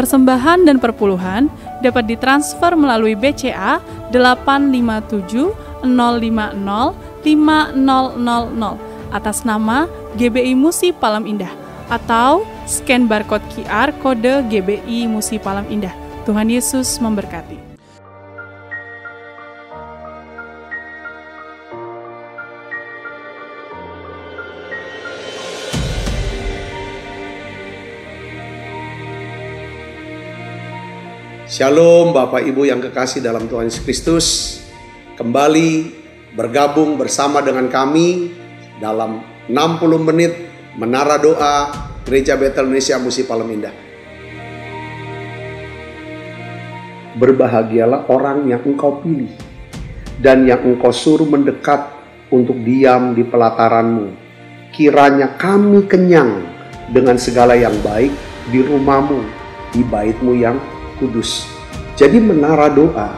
persembahan dan perpuluhan dapat ditransfer melalui BCA 857 050 5000 atas nama GBI Musi Palem Indah atau scan barcode QR kode GBI Musi Palem Indah. Tuhan Yesus memberkati. Shalom Bapak Ibu yang kekasih dalam Tuhan Yesus Kristus. Kembali bergabung bersama dengan kami dalam 60 menit Menara Doa Gereja Betel Indonesia Musi Palem Indah. Berbahagialah orang yang engkau pilih dan yang engkau suruh mendekat untuk diam di pelataranmu. Kiranya kami kenyang dengan segala yang baik di rumahmu, di baitmu yang kudus. Jadi menara doa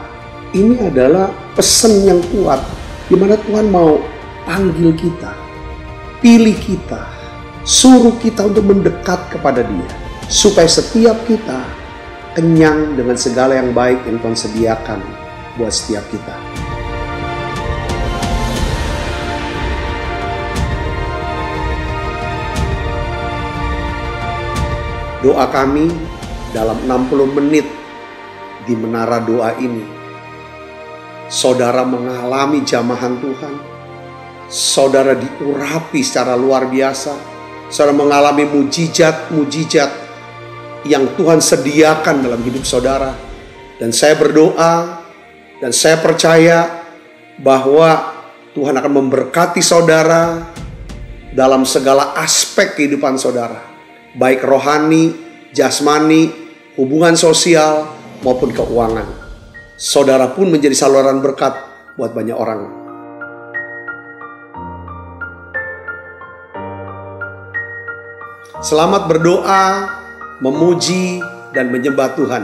ini adalah pesan yang kuat di mana Tuhan mau panggil kita, pilih kita, suruh kita untuk mendekat kepada Dia supaya setiap kita kenyang dengan segala yang baik yang Tuhan sediakan buat setiap kita. Doa kami dalam 60 menit di menara doa ini, saudara mengalami jamahan Tuhan, saudara diurapi secara luar biasa, saudara mengalami mujizat-mujizat yang Tuhan sediakan dalam hidup saudara. Dan saya berdoa dan saya percaya bahwa Tuhan akan memberkati saudara dalam segala aspek kehidupan saudara, baik rohani, jasmani, hubungan sosial maupun keuangan. Saudara pun menjadi saluran berkat buat banyak orang. Selamat berdoa, memuji, dan menyembah Tuhan.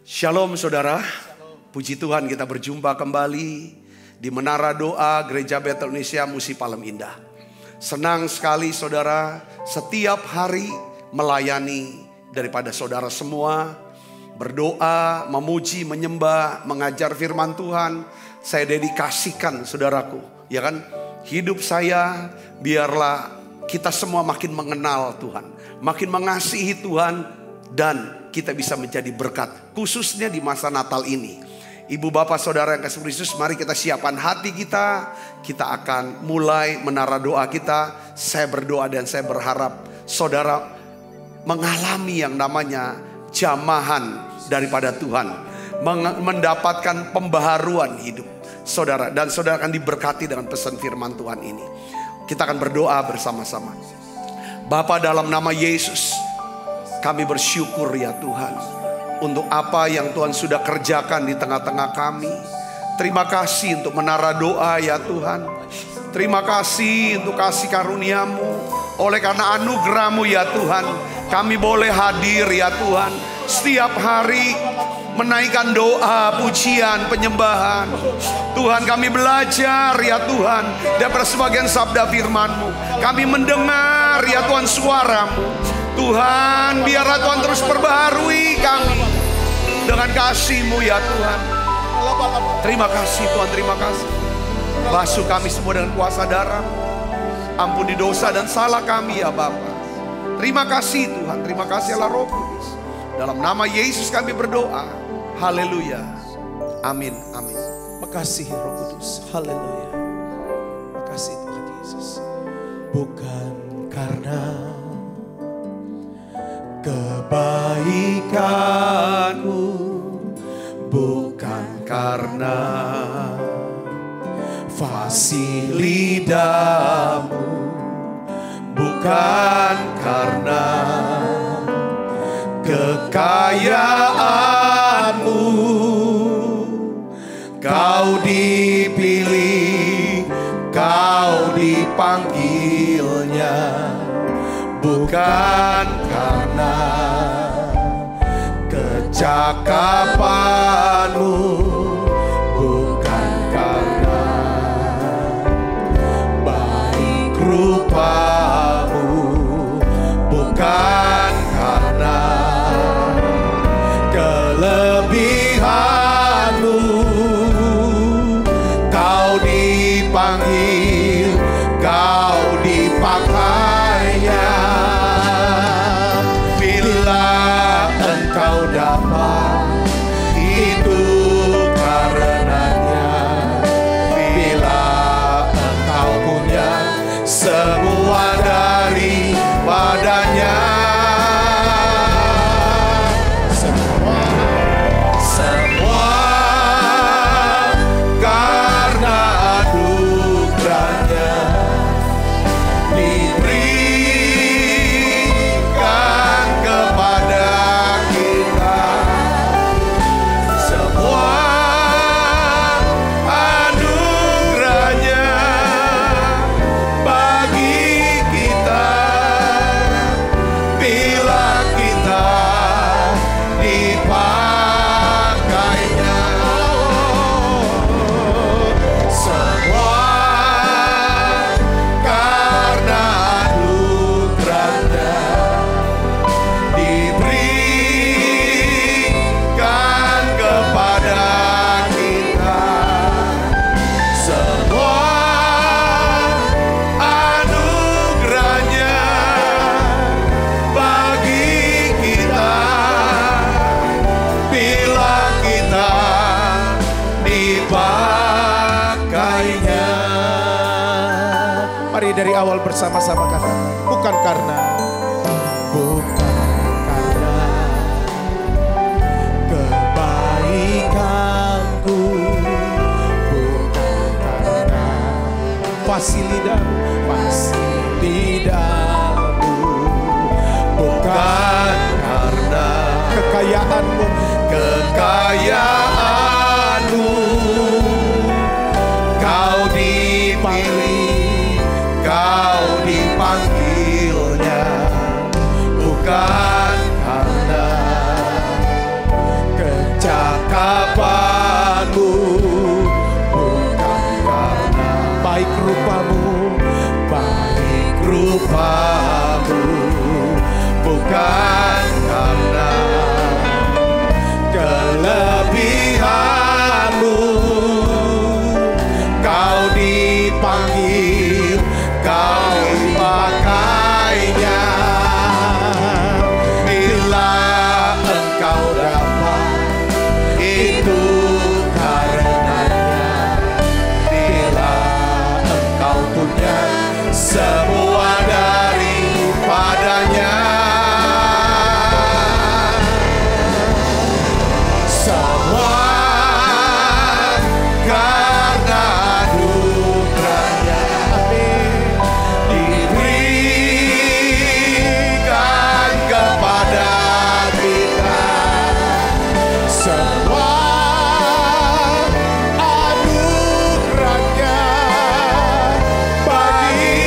Shalom saudara, puji Tuhan kita berjumpa kembali di Menara Doa Gereja Betel Indonesia Musi Palem Indah. Senang sekali saudara setiap hari melayani daripada saudara semua. Berdoa, memuji, menyembah, mengajar firman Tuhan. Saya dedikasikan saudaraku, ya kan? Hidup saya biarlah kita semua makin mengenal Tuhan, makin mengasihi Tuhan, dan kita bisa menjadi berkat. Khususnya di masa Natal ini. Ibu bapak saudara yang kasih Kristus, mari kita siapkan hati kita. Kita akan mulai menara doa kita. Saya berdoa dan saya berharap saudara mengalami yang namanya jamahan daripada Tuhan, mendapatkan pembaharuan hidup saudara, dan saudara akan diberkati dengan pesan firman Tuhan ini. Kita akan berdoa bersama-sama. Bapa, dalam nama Yesus kami bersyukur ya Tuhan untuk apa yang Tuhan sudah kerjakan di tengah-tengah kami. Terima kasih untuk menara doa ya Tuhan. Terima kasih untuk kasih karunia-Mu. Oleh karena anugerah-Mu ya Tuhan, kami boleh hadir ya Tuhan setiap hari menaikkan doa, pujian, penyembahan. Tuhan, kami belajar ya Tuhan daripada sebagian sabda firman-Mu. Kami mendengar ya Tuhan suara-Mu. Tuhan, biarlah Tuhan terus perbaharui kami dengan kasih-Mu ya Tuhan. Terima kasih Tuhan, terima kasih. Basuh kami semua dengan kuasa darah. Ampuni dosa dan salah kami ya Bapa. Terima kasih Tuhan, terima kasih Allah Roh Kudus. Dalam nama Yesus kami berdoa. Haleluya. Amin, amin. Makasih Roh Kudus, haleluya. Makasih Tuhan Yesus. Bukan karena kebaikanmu, bukan karena fasih lidahmu, bukan karena kekayaanmu, kau dipilih, kau dipanggilnya, bukan karena kecakapanmu, bukan karena baik rupamu, dari awal bersama-sama katakan, bukan karena kebaikanku, bukan karena fasilidamu, bukan karena kekayaanmu, kau dipilih, kau dipanggilnya, bukan karena kecakapanmu, bukan karena baik rupamu, bukan karena kelebihanmu, kau dipanggil, kau dipakainya. Bila engkau dapat, itu karenanya. Bila engkau punya semua daripadanya, semua karena anugerahnya. Diberikan kepada kita semua anugerahnya bagi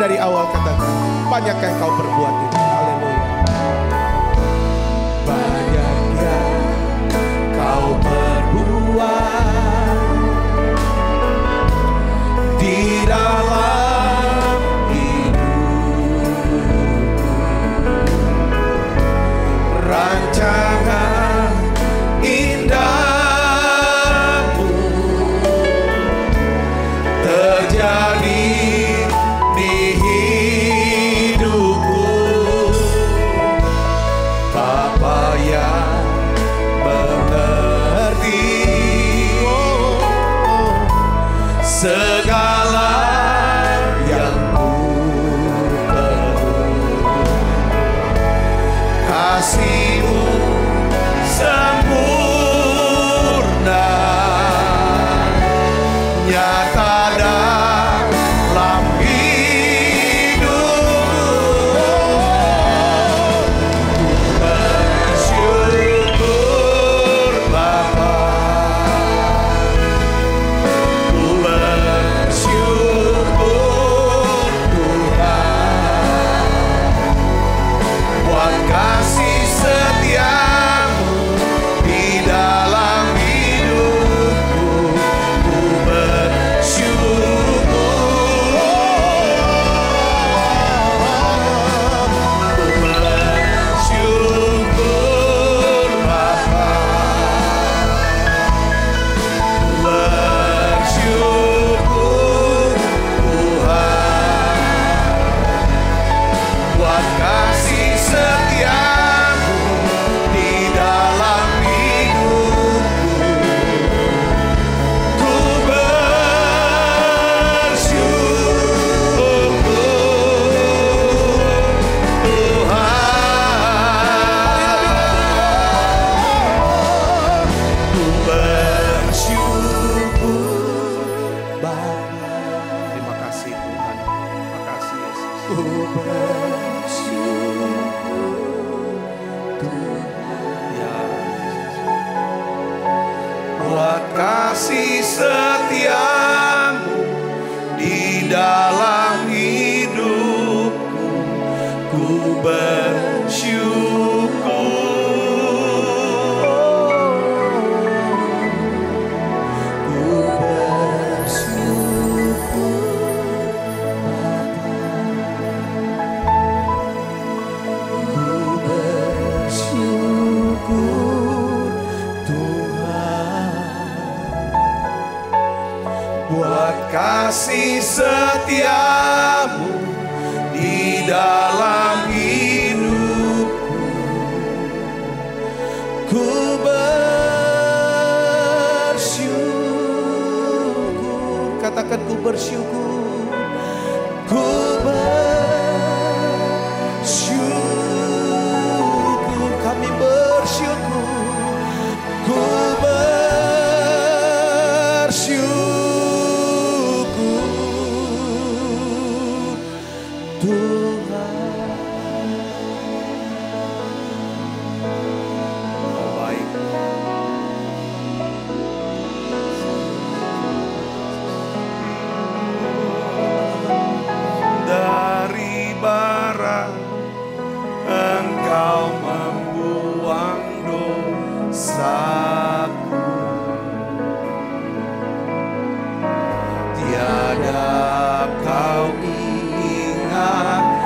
dari awal, katakan banyak yang kau perbuat itu. Haleluya. Banyak yang kau perbuat di dalam hidupku. Rancangan indahmu terjadi di hidupku. Bapa yang mengerti segala yang ku perlu. Kasih-Mu sempurna nyata dalam hidupku. Bersyukur Bapa, ku bersyukur Tuhan buat kasih setiamu di dalam hidupku. Ku bersyukur, ku bersyukur Bapa, ku bersyukur Tuhan buat kasih setiamu di dalam hidupku. Ku bersyukur Tuhan, ku bersyukur Bapa. Terima kasih Tuhan, terima kasih Yesus. Ku bersyukur Tuhan, ya Yesus, buat kasih setiamu di dalam hidupku. Ku bersyukur, ku bersyukur Tuhan buat kasih setiamu di dalam hidupku. Ku bersyukur, katakan ku bersyukur, ku bersyukur, kami bersyukur, ku bersyukur Tuhan. Oh baik. Dari bara Engkau membuang dosaku, tiada Kau ingat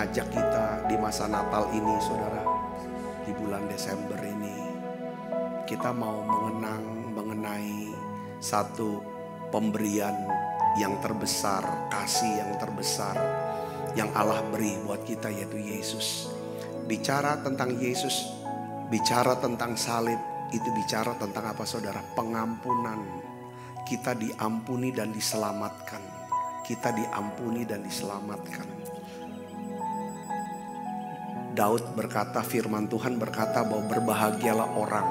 mengajak kita di masa Natal ini saudara. Di bulan Desember ini kita mau mengenai satu pemberian yang terbesar, kasih yang terbesar yang Allah beri buat kita, yaitu Yesus. Bicara tentang Yesus, bicara tentang salib, itu bicara tentang apa saudara? Pengampunan. Kita diampuni dan diselamatkan. Kita diampuni dan diselamatkan. Daud berkata, firman Tuhan berkata bahwa berbahagialah orang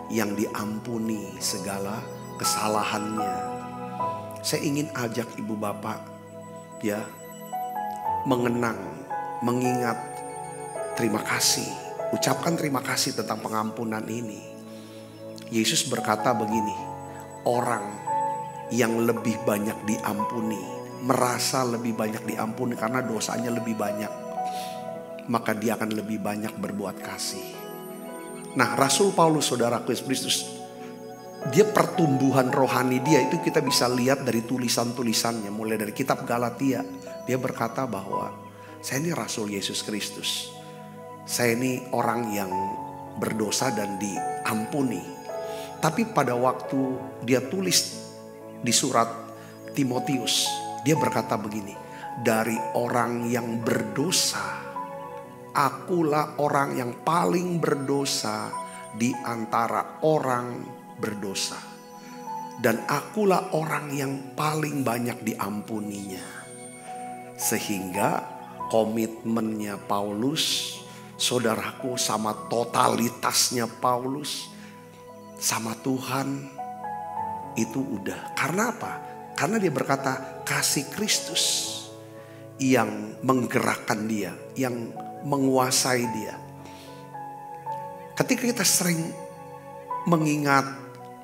yang diampuni segala kesalahannya. Saya ingin ajak ibu bapak ya mengenang, mengingat terima kasih. Ucapkan terima kasih tentang pengampunan ini. Yesus berkata begini, orang yang lebih banyak diampuni, merasa lebih banyak diampuni karena dosanya lebih banyak, maka dia akan lebih banyak berbuat kasih. Nah, Rasul Paulus, saudaraku Yesus Kristus, dia pertumbuhan rohani dia itu kita bisa lihat dari tulisan-tulisannya. Mulai dari kitab Galatia, dia berkata bahwa saya ini Rasul Yesus Kristus. Saya ini orang yang berdosa dan diampuni. Tapi pada waktu dia tulis di surat Timotius, dia berkata begini, dari orang yang berdosa, akulah orang yang paling berdosa di antara orang berdosa, dan akulah orang yang paling banyak diampuninya. Sehingga komitmennya Paulus, saudaraku, sama totalitasnya Paulus sama Tuhan itu udah. Karena apa? Karena dia berkata kasih Kristus yang menggerakkan dia, yang menguasai dia. Ketika kita sering mengingat,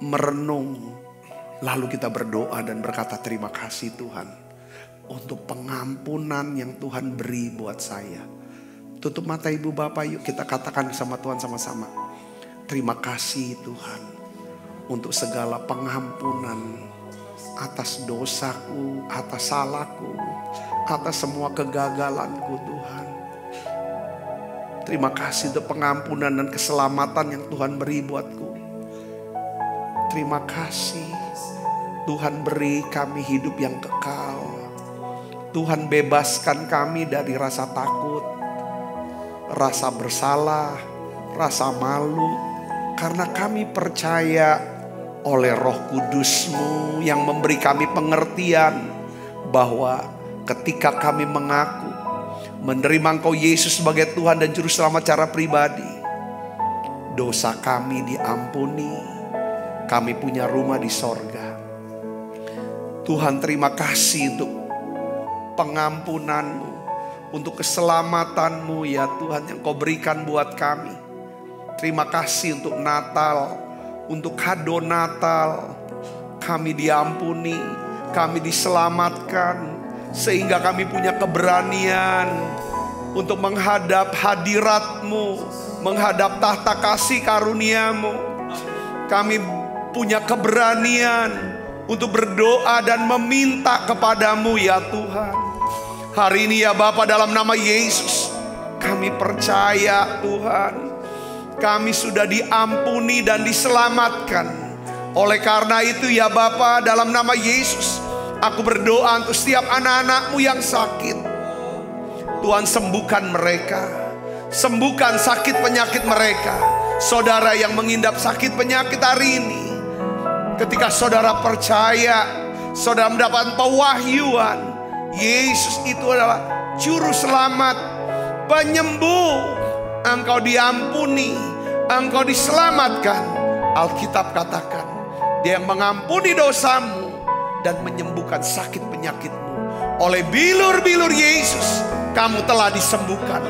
merenung, lalu kita berdoa dan berkata terima kasih Tuhan untuk pengampunan yang Tuhan beri buat saya. Tutup mata ibu bapak, yuk kita katakan sama Tuhan sama-sama. Terima kasih Tuhan untuk segala pengampunan atas dosaku, atas salahku, atas semua kegagalanku Tuhan. Terima kasih untuk pengampunan dan keselamatan yang Tuhan beri buatku. Terima kasih Tuhan beri kami hidup yang kekal. Tuhan bebaskan kami dari rasa takut, rasa bersalah, rasa malu. Karena kami percaya oleh Roh Kudus-Mu yang memberi kami pengertian bahwa ketika kami mengaku menerima Engkau Yesus sebagai Tuhan dan Juru Selamat secara pribadi, dosa kami diampuni. Kami punya rumah di sorga. Tuhan terima kasih untuk pengampunan-Mu, untuk keselamatan-Mu ya Tuhan yang Kau berikan buat kami. Terima kasih untuk Natal, untuk kado Natal. Kami diampuni, kami diselamatkan, sehingga kami punya keberanian untuk menghadap hadirat-Mu, menghadap tahta kasih karunia-Mu. Kami punya keberanian untuk berdoa dan meminta kepadamu ya Tuhan. Hari ini ya Bapa, dalam nama Yesus kami percaya Tuhan, kami sudah diampuni dan diselamatkan. Oleh karena itu ya Bapa, dalam nama Yesus aku berdoa untuk setiap anak-anak-Mu yang sakit. Tuhan sembuhkan mereka, sembuhkan sakit penyakit mereka. Saudara yang mengidap sakit penyakit hari ini, ketika saudara percaya, saudara mendapat pewahyuan, Yesus itu adalah Juru Selamat, penyembuh. Engkau diampuni, engkau diselamatkan. Alkitab katakan, Dia yang mengampuni dosamu dan menyembuhkan sakit penyakitmu. Oleh bilur-bilur Yesus kamu telah disembuhkan.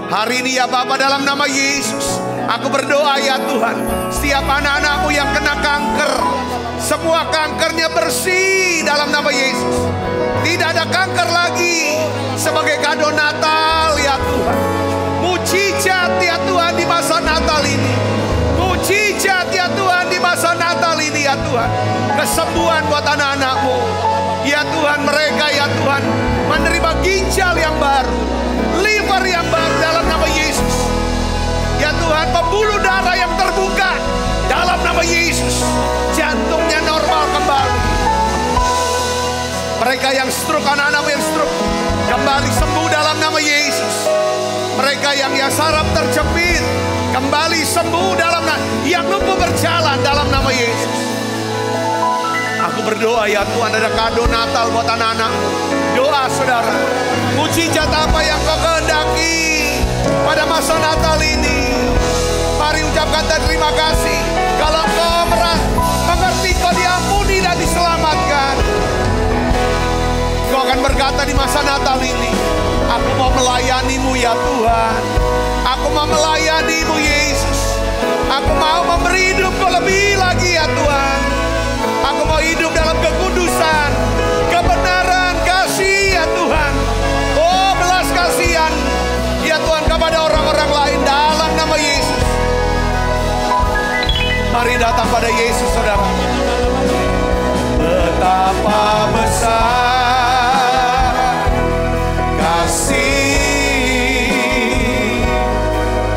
Hari ini ya Bapa, dalam nama Yesus aku berdoa ya Tuhan, setiap anak-anak-Mu yang kena kanker, semua kankernya bersih dalam nama Yesus. Tidak ada kanker lagi. Sebagai kado Natal ya Tuhan, mujizat ya Tuhan di masa Natal ini, mujizat ya Tuhan di masa Natal ini ya Tuhan. Kesembuhan buat anak-anak-Mu ya Tuhan. Mereka ya Tuhan menerima ginjal yang baru, Mereka yang stroke, anak-anak yang stroke, kembali sembuh dalam nama Yesus. Mereka yang saraf terjepit, kembali sembuh dalam nama. Yang lumpuh berjalan dalam nama Yesus. Aku berdoa ya Tuhan, ada kado Natal buat anak-anak. Doa saudara, mujizat apa yang kau kehendaki pada masa Natal ini. Mari ucapkan terima kasih. Kalau kau mengerti, kau diampuni dan diselamatkan, kau akan berkata di masa Natal ini, aku mau melayanimu ya Tuhan. Aku mau melayanimu Yesus. Aku mau memberi hidupku lebih lagi ya Tuhan. Aku mau hidup dalam kekudusan, kebenaran, kasih ya Tuhan. Oh, belas kasihan ya Tuhan kepada orang-orang lain dalam nama Yesus. Mari datang pada Yesus saudara. Betapa besar kasih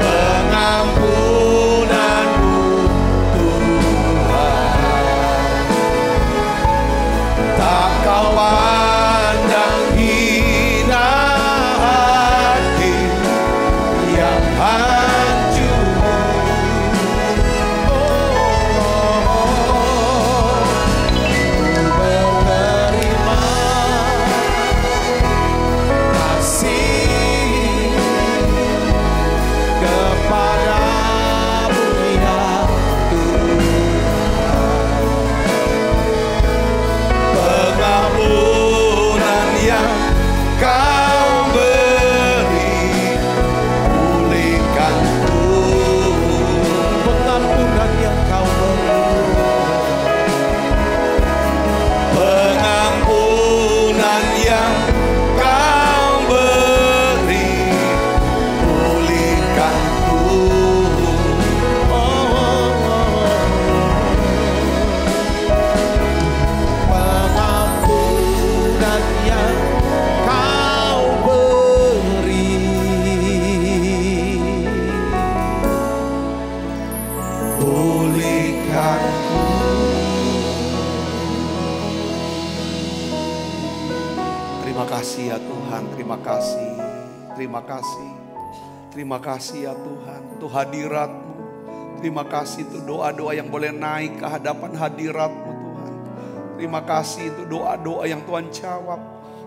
pengampunanmu Tuhan. Tak kau pandang hina hati yang hancur. Berterima kasih kepadamu ya pengampunan yang kau beri, pulihkanku. Pengampunan yang kau beri, pengampunan yang kau beri, pulihkanku. Pengampunan yang kau beri, pulihkanku. Terima kasih ya Tuhan, terima kasih, terima kasih, terima kasih ya Tuhan untuk hadirat-Mu. Terima kasih untuk doa-doa yang boleh naik ke hadapan hadirat-Mu Tuhan. Terima kasih untuk doa-doa yang Tuhan jawab.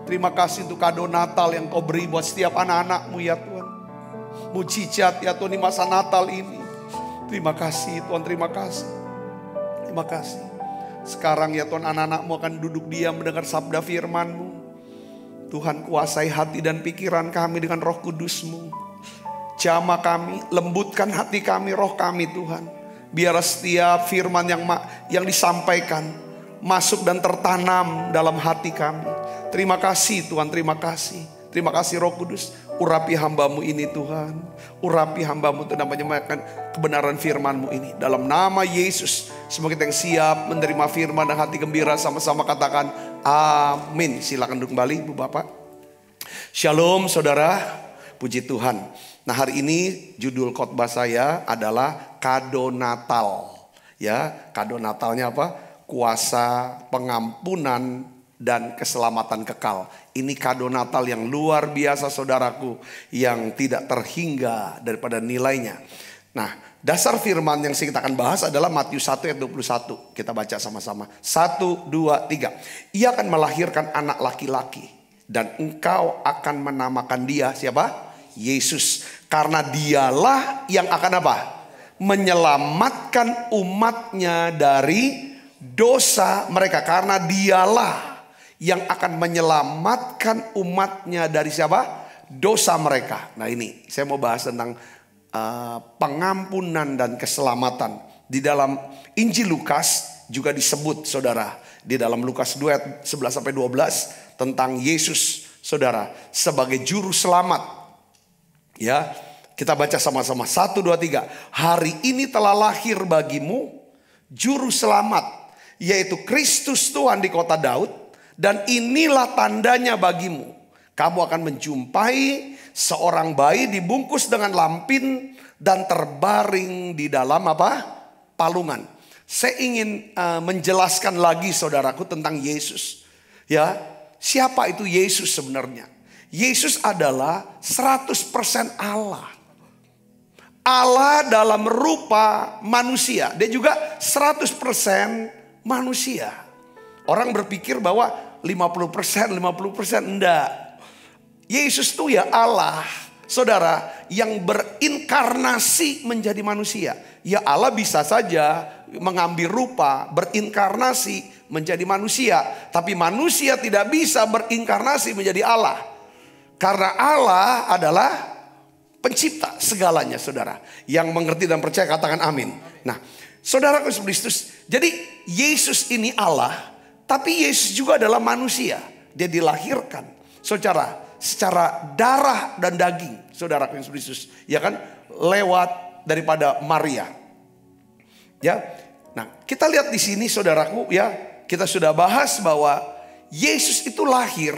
Terima kasih untuk kado Natal yang Kau beri buat setiap anak-anak-Mu ya Tuhan. Mujizat ya Tuhan di masa Natal ini. Terima kasih Tuhan, terima kasih. Terima kasih. Sekarang ya Tuhan, anak-anak-Mu akan duduk diam mendengar sabda firman-Mu. Tuhan, kuasai hati dan pikiran kami dengan Roh Kudus-Mu. Jamah kami, lembutkan hati kami, roh kami Tuhan. Biar setiap firman yang disampaikan masuk dan tertanam dalam hati kami. Terima kasih Tuhan, terima kasih. Terima kasih Roh Kudus, urapi hamba-Mu ini Tuhan. Urapi hamba-Mu untuk menyampaikan kebenaran firman-Mu ini. Dalam nama Yesus, semoga kita yang siap menerima firman dan hati gembira sama-sama katakan amin. Silakan duduk kembali Ibu Bapak. Shalom saudara, puji Tuhan. Nah hari ini judul khotbah saya adalah kado Natal. Ya, kado Natalnya apa? Kuasa pengampunan dan keselamatan kekal. Ini kado Natal yang luar biasa saudaraku, yang tidak terhingga daripada nilainya. Nah, dasar firman yang kita akan bahas adalah Matius 1 ayat 21. Kita baca sama-sama. 1, 2, 3. Ia akan melahirkan anak laki-laki, dan engkau akan menamakan dia siapa? Yesus. Karena dialah yang akan apa? Menyelamatkan umatnya dari dosa mereka. Karena dialah yang akan menyelamatkan umatnya dari siapa? Dosa mereka. Nah ini saya mau bahas tentang pengampunan dan keselamatan. Di dalam Injil Lukas juga disebut saudara. Di dalam Lukas 2 ayat 11-12 tentang Yesus saudara sebagai juru selamat. Ya, kita baca sama-sama. 1, 2, 3. Hari ini telah lahir bagimu juru selamat, yaitu Kristus Tuhan di kota Daud. Dan inilah tandanya bagimu. Kamu akan menjumpai seorang bayi dibungkus dengan lampin dan terbaring di dalam apa? Palungan. Saya ingin menjelaskan lagi saudaraku tentang Yesus. Ya, siapa itu Yesus sebenarnya. Yesus adalah 100% Allah. Allah dalam rupa manusia. Dia juga 100% manusia. Orang berpikir bahwa 50%, enggak. Yesus itu ya Allah, saudara, yang berinkarnasi menjadi manusia. Ya Allah bisa saja mengambil rupa, berinkarnasi menjadi manusia. Tapi manusia tidak bisa berinkarnasi menjadi Allah. Karena Allah adalah pencipta segalanya, saudara. Yang mengerti dan percaya katakan amin. Nah, saudara Kristus, jadi Yesus ini Allah, tapi Yesus juga adalah manusia. Dia dilahirkan secara darah dan daging, saudara Kristus, ya kan, lewat daripada Maria. Ya. Nah, kita lihat di sini saudaraku ya, kita sudah bahas bahwa Yesus itu lahir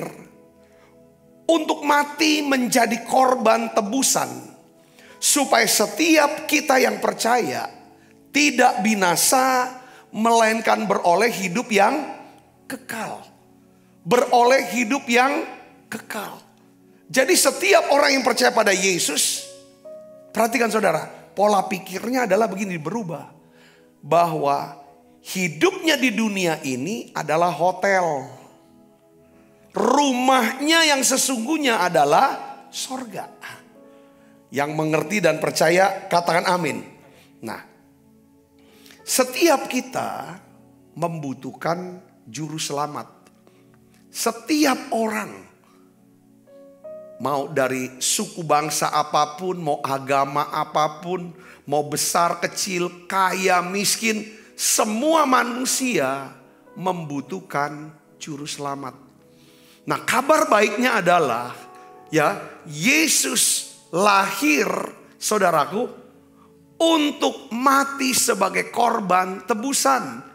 untuk mati menjadi korban tebusan, supaya setiap kita yang percaya tidak binasa, melainkan beroleh hidup yang kekal. Beroleh hidup yang kekal. Jadi setiap orang yang percaya pada Yesus, perhatikan saudara, pola pikirnya adalah begini, berubah. Bahwa hidupnya di dunia ini adalah hotel. Rumahnya yang sesungguhnya adalah sorga. Yang mengerti dan percaya katakan amin. Nah, setiap kita membutuhkan juru selamat. Setiap orang, mau dari suku bangsa apapun, mau agama apapun, mau besar kecil, kaya miskin, semua manusia membutuhkan juru selamat. Nah, kabar baiknya adalah ya, Yesus lahir, saudaraku, untuk mati sebagai korban tebusan.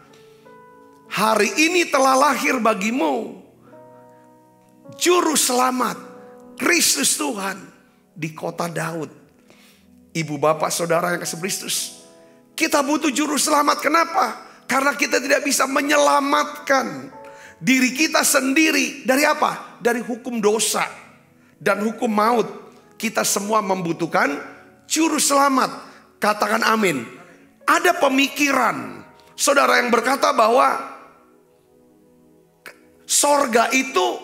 Hari ini telah lahir bagimu juru selamat, Kristus Tuhan di kota Daud. Ibu bapak saudara yang kasih Kristus, kita butuh juru selamat. Kenapa? Karena kita tidak bisa menyelamatkan diri kita sendiri dari apa? Dari hukum dosa dan hukum maut. Kita semua membutuhkan juru selamat. Katakan amin. Ada pemikiran saudara yang berkata bahwa sorga itu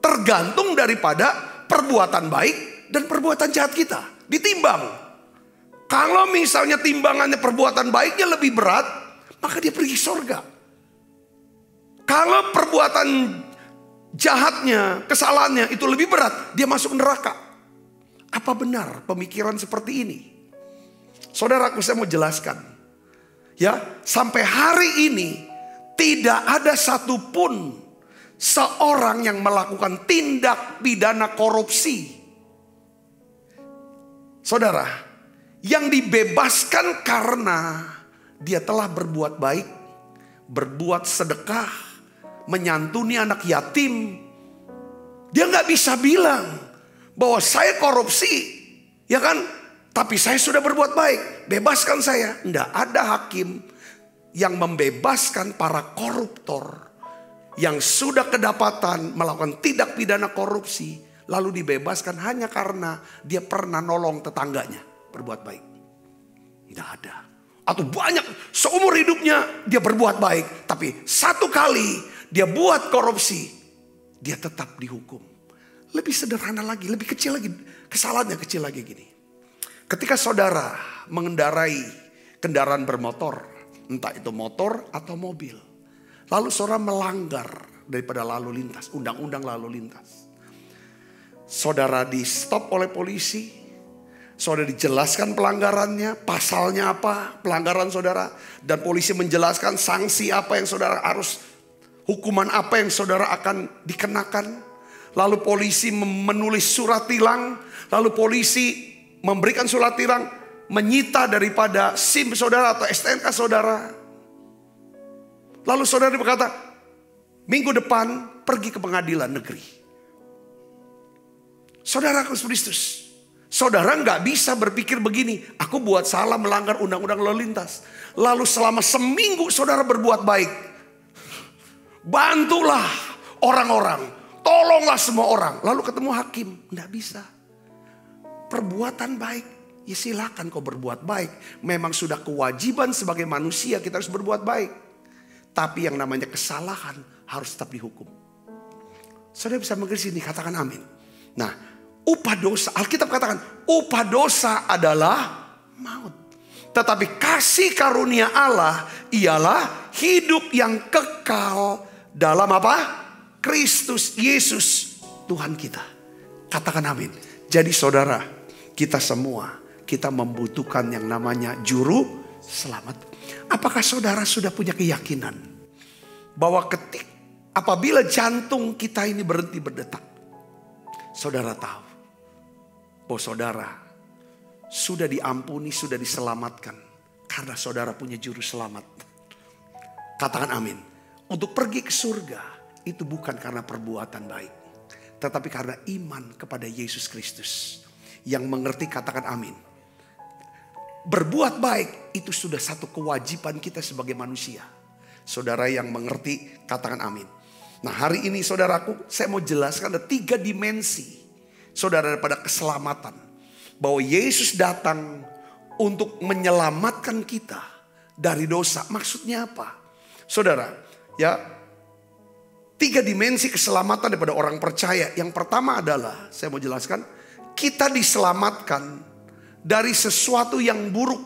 tergantung daripada perbuatan baik dan perbuatan jahat kita. Ditimbang. Kalau misalnya timbangannya perbuatan baiknya lebih berat, maka dia pergi sorga. Kalau perbuatan jahatnya, kesalahannya itu lebih berat, dia masuk neraka. Apa benar pemikiran seperti ini? Saudaraku, saya mau jelaskan. Ya, sampai hari ini tidak ada satupun seorang yang melakukan tindak pidana korupsi, saudara, yang dibebaskan karena dia telah berbuat baik, berbuat sedekah, menyantuni anak yatim. Dia nggak bisa bilang bahwa saya korupsi, ya kan? Tapi saya sudah berbuat baik, bebaskan saya. Nggak ada hakim yang membebaskan para koruptor yang sudah kedapatan melakukan tindak pidana korupsi, lalu dibebaskan hanya karena dia pernah nolong tetangganya berbuat baik. Tidak ada. Atau banyak seumur hidupnya dia berbuat baik, tapi satu kali dia buat korupsi, dia tetap dihukum. Lebih sederhana lagi, lebih kecil lagi, kesalahannya kecil lagi gini. Ketika saudara mengendarai kendaraan bermotor, entah itu motor atau mobil, lalu saudara melanggar daripada lalu lintas, undang-undang lalu lintas. Saudara di stop oleh polisi, saudara dijelaskan pelanggarannya, pasalnya apa, pelanggaran saudara, dan polisi menjelaskan sanksi apa yang saudara harus, hukuman apa yang saudara akan dikenakan. Lalu polisi menulis surat tilang. Lalu polisi memberikan surat tilang, menyita daripada SIM saudara atau STNK saudara. Lalu saudara berkata, minggu depan pergi ke pengadilan negeri. Saudara Kristus, saudara nggak bisa berpikir begini, aku buat salah melanggar undang-undang lalu lintas, lalu selama seminggu saudara berbuat baik. Bantulah orang-orang, tolonglah semua orang. Lalu ketemu hakim, nggak bisa. Perbuatan baik, ya silakan kau berbuat baik. Memang sudah kewajiban sebagai manusia kita harus berbuat baik. Tapi yang namanya kesalahan harus tetap dihukum. Saudara bisa mengerti sini, katakan amin. Nah, upah dosa, Alkitab katakan upah dosa adalah maut. Tetapi kasih karunia Allah ialah hidup yang kekal dalam apa? Kristus Yesus Tuhan kita. Katakan amin. Jadi saudara, kita semua, kita membutuhkan yang namanya juru selamat. Apakah saudara sudah punya keyakinan bahwa apabila jantung kita ini berhenti berdetak, saudara tahu bahwa saudara sudah diampuni, sudah diselamatkan karena saudara punya juru selamat. Katakan amin. Untuk pergi ke surga itu bukan karena perbuatan baik, tetapi karena iman kepada Yesus Kristus. Yang mengerti katakan amin. Berbuat baik itu sudah satu kewajiban kita sebagai manusia. Saudara yang mengerti katakan amin. Nah, hari ini saudaraku, saya mau jelaskan ada 3 dimensi saudara daripada keselamatan. Bahwa Yesus datang untuk menyelamatkan kita dari dosa. Maksudnya apa? Saudara, ya, 3 dimensi keselamatan daripada orang percaya. Yang pertama adalah, saya mau jelaskan, kita diselamatkan dari sesuatu yang buruk.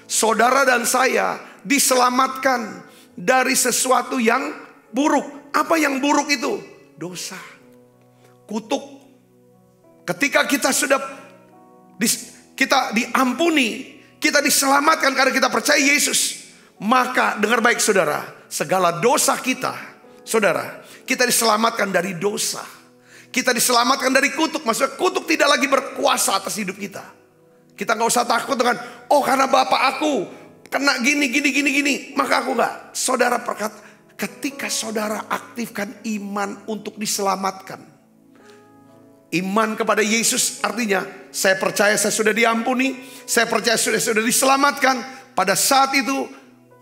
Saudara dan saya diselamatkan dari sesuatu yang buruk. Apa yang buruk itu? Dosa, kutuk. Ketika kita sudah kita diampuni, kita diselamatkan karena kita percaya Yesus, maka dengar baik saudara, segala dosa kita, saudara, kita diselamatkan dari dosa. Kita diselamatkan dari kutuk. Maksudnya kutuk tidak lagi berkuasa atas hidup kita. Kita gak usah takut dengan, oh karena bapak aku kena gini, maka aku gak. Saudara berkata, ketika saudara aktifkan iman untuk diselamatkan. Iman kepada Yesus artinya, saya percaya saya sudah diampuni, saya percaya sudah diselamatkan. Pada saat itu,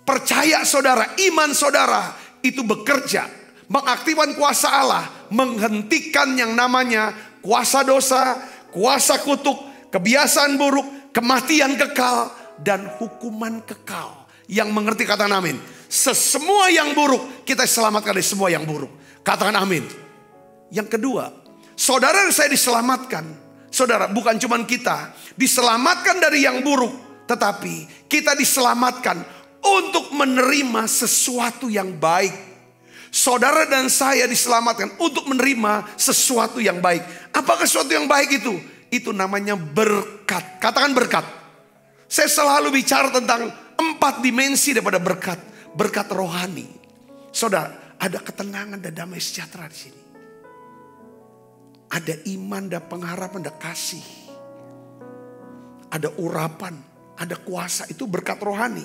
percaya saudara, iman saudara itu bekerja. Mengaktifkan kuasa Allah, menghentikan yang namanya kuasa dosa, kuasa kutuk, kebiasaan buruk, kematian kekal, dan hukuman kekal. Yang mengerti katakan amin. Sesemua yang buruk, kita selamatkan dari semua yang buruk. Katakan amin. Yang kedua, saudara dan saya diselamatkan. Saudara, bukan cuma kita diselamatkan dari yang buruk, tetapi kita diselamatkan untuk menerima sesuatu yang baik. Saudara dan saya diselamatkan untuk menerima sesuatu yang baik. Apakah sesuatu yang baik itu? Itu namanya berkat. Katakan berkat. Saya selalu bicara tentang 4 dimensi daripada berkat. Berkat rohani. Saudara, ada ketenangan dan damai sejahtera di sini. Ada iman, ada pengharapan, ada kasih. Ada urapan, ada kuasa. Itu berkat rohani.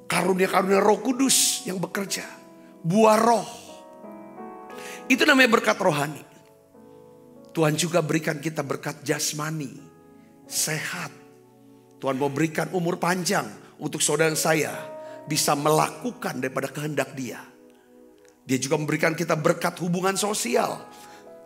Karunia-karunia Roh Kudus yang bekerja. Buah roh. Itu namanya berkat rohani. Tuhan juga berikan kita berkat jasmani. Sehat. Tuhan mau berikan umur panjang untuk saudara dan saya bisa melakukan daripada kehendak Dia. Dia juga memberikan kita berkat hubungan sosial.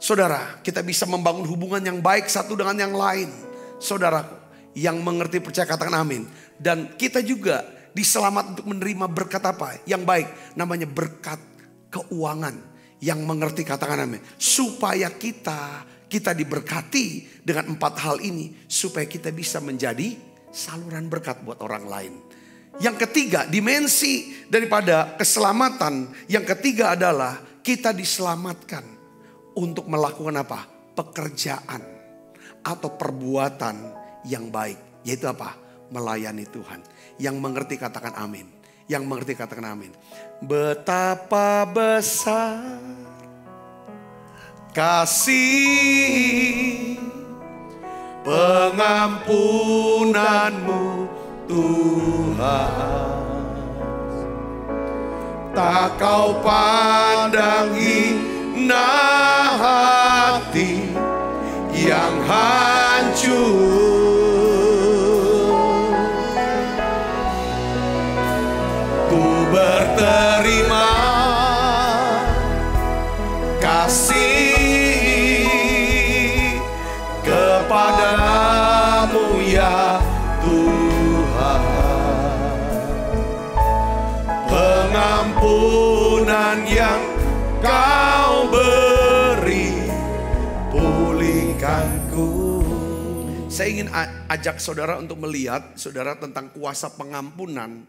Saudara, kita bisa membangun hubungan yang baik satu dengan yang lain. Saudaraku, yang mengerti percaya katakan amin. Dan kita juga diselamat untuk menerima berkat apa? Yang baik, namanya berkat keuangan. Yang mengerti katakan amin. Supaya kita diberkati dengan 4 hal ini. Supaya kita bisa menjadi saluran berkat buat orang lain. Yang ketiga, dimensi daripada keselamatan. Yang ketiga adalah kita diselamatkan untuk melakukan apa? Pekerjaan atau perbuatan yang baik. Yaitu apa? Melayani Tuhan. Yang mengerti katakan amin. Yang mengerti katakan amin. Betapa besar kasih pengampunanmu Tuhan. Tak kau pandang hina hati yang hancur. Berterima kasih pengampunan yang kau beri, pulihkanku. Saya ingin ajak saudara untuk melihat saudara tentang kuasa pengampunan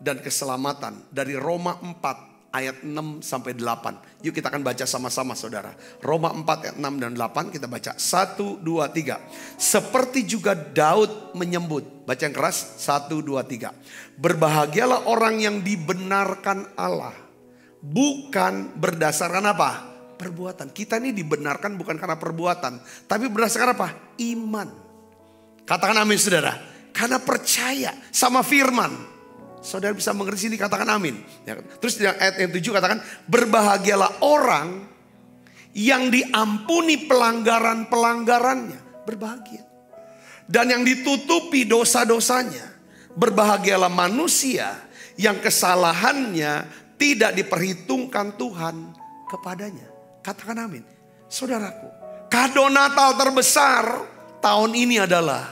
dan keselamatan dari Roma 4 ayat 6 sampai 8. Yuk kita akan baca sama-sama saudara. Roma 4 ayat 6 dan 8 kita baca. 1, 2, 3. Seperti juga Daud menyebut. Baca yang keras. 1, 2, 3. Berbahagialah orang yang dibenarkan Allah. Bukan berdasarkan apa? Perbuatan. Kita ini dibenarkan bukan karena perbuatan. Tapi berdasarkan apa? Iman. Katakan amin saudara. Karena percaya sama firman. Saudara bisa mengerti sini, katakan amin. Ya, terus di ayat yang 7 katakan, berbahagialah orang yang diampuni pelanggaran-pelanggarannya. Berbahagia. Dan yang ditutupi dosa-dosanya. Berbahagialah manusia yang kesalahannya tidak diperhitungkan Tuhan kepadanya. Katakan amin. Saudaraku, kado Natal terbesar tahun ini adalah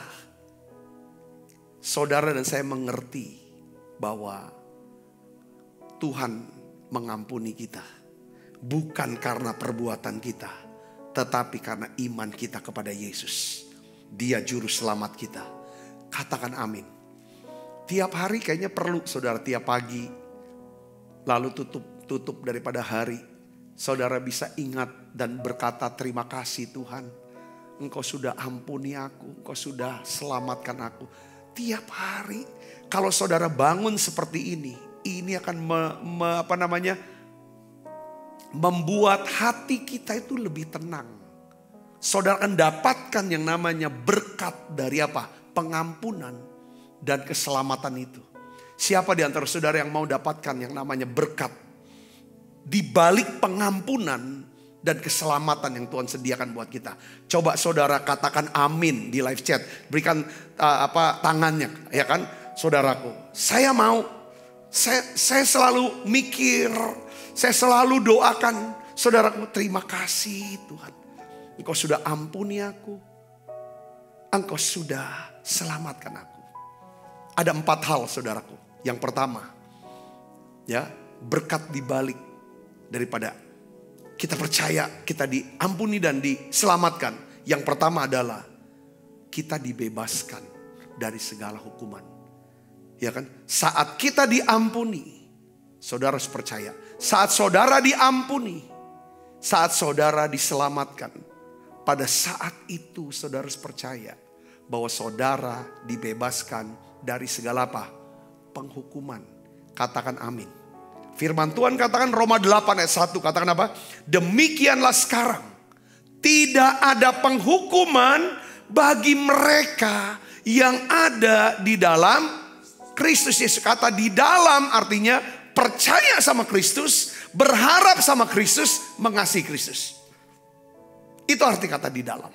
saudara dan saya mengerti bahwa Tuhan mengampuni kita. Bukan karena perbuatan kita, tetapi karena iman kita kepada Yesus. Dia juru selamat kita. Katakan amin. Tiap hari kayaknya perlu saudara, tiap pagi. Lalu tutup daripada hari. Saudara bisa ingat dan berkata terima kasih Tuhan. Engkau sudah ampuni aku, Engkau sudah selamatkan aku. Tiap hari. Kalau saudara bangun seperti ini akan membuat hati kita itu lebih tenang. Saudara akan dapatkan yang namanya berkat dari apa? Pengampunan dan keselamatan itu. Siapa di antara saudara yang mau dapatkan yang namanya berkat di balik pengampunan dan keselamatan yang Tuhan sediakan buat kita? Coba saudara katakan amin di live chat. Berikan tangannya, ya kan, saudaraku. Saya mau. Saya selalu mikir, saya selalu doakan, saudaraku, terima kasih Tuhan. Engkau sudah ampuni aku. Engkau sudah selamatkan aku. Ada 4 hal saudaraku. Yang pertama, ya, berkat di balik daripada kita percaya kita diampuni dan diselamatkan. Yang pertama adalah kita dibebaskan dari segala hukuman. Ya kan? Saat kita diampuni, saudara harus percaya. Saat saudara diampuni, saat saudara diselamatkan, pada saat itu saudara harus percaya bahwa saudara dibebaskan dari segala apa? Penghukuman. Katakan amin. Firman Tuhan katakan Roma 8 ayat 1, katakan apa? Demikianlah sekarang tidak ada penghukuman bagi mereka yang ada di dalam Kristus Yesus. Kata di dalam artinya percaya sama Kristus, berharap sama Kristus, mengasihi Kristus. Itu arti kata di dalam.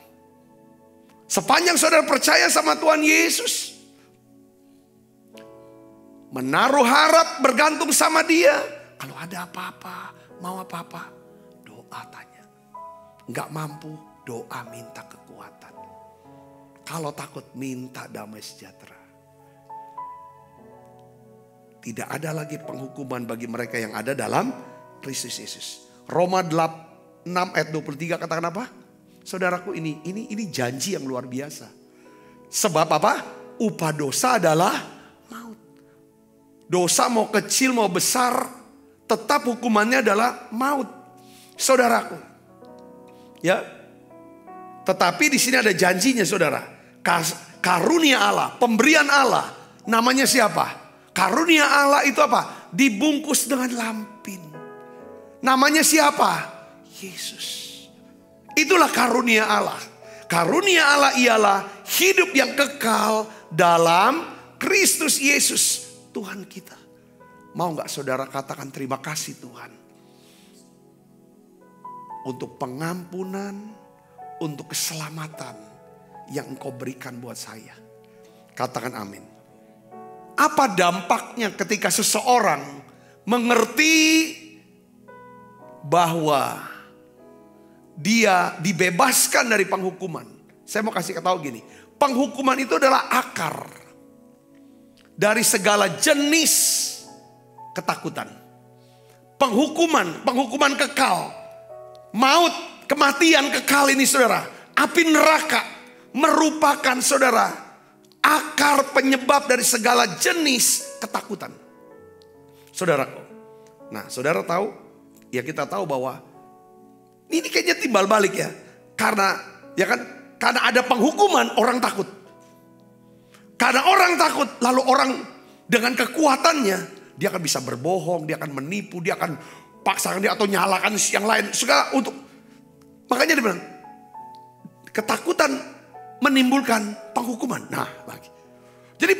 Sepanjang saudara percaya sama Tuhan Yesus, menaruh harap, bergantung sama Dia. Kalau ada apa-apa, mau apa-apa, doa tanya. Enggak mampu, doa minta kekuatan. Kalau takut, minta damai sejahtera. Tidak ada lagi penghukuman bagi mereka yang ada dalam Kristus Yesus. Roma 6 ayat 23 katakan apa? Saudaraku, ini janji yang luar biasa. Sebab apa? Upah dosa adalah maut. Dosa mau kecil mau besar, tetap hukumannya adalah maut. Saudaraku. Ya. Tetapi di sini ada janjinya saudara. Karunia Allah, pemberian Allah. Namanya siapa? Karunia Allah itu apa? Dibungkus dengan lampin. Namanya siapa? Yesus. Itulah karunia Allah. Karunia Allah ialah hidup yang kekal dalam Kristus Yesus, Tuhan kita. Mau gak saudara katakan terima kasih Tuhan. Untuk pengampunan, untuk keselamatan yang Engkau berikan buat saya. Katakan amin. Apa dampaknya ketika seseorang mengerti bahwa dia dibebaskan dari penghukuman? Saya mau kasih tahu gini. Penghukuman itu adalah akar dari segala jenis ketakutan. penghukuman kekal. Maut, kematian kekal ini saudara. Api neraka merupakan saudara akar penyebab dari segala jenis ketakutan. Saudaraku. Nah saudara tahu, ya kita tahu bahwa ini kayaknya timbal balik ya. Karena ada penghukuman orang takut. Karena orang takut, lalu orang dengan kekuatannya dia akan bisa berbohong, dia akan menipu, dia akan paksakan dia atau nyalakan yang lain segala untuk. Makanya dia bilang ketakutan menimbulkan penghukuman. Nah, lagi. Jadi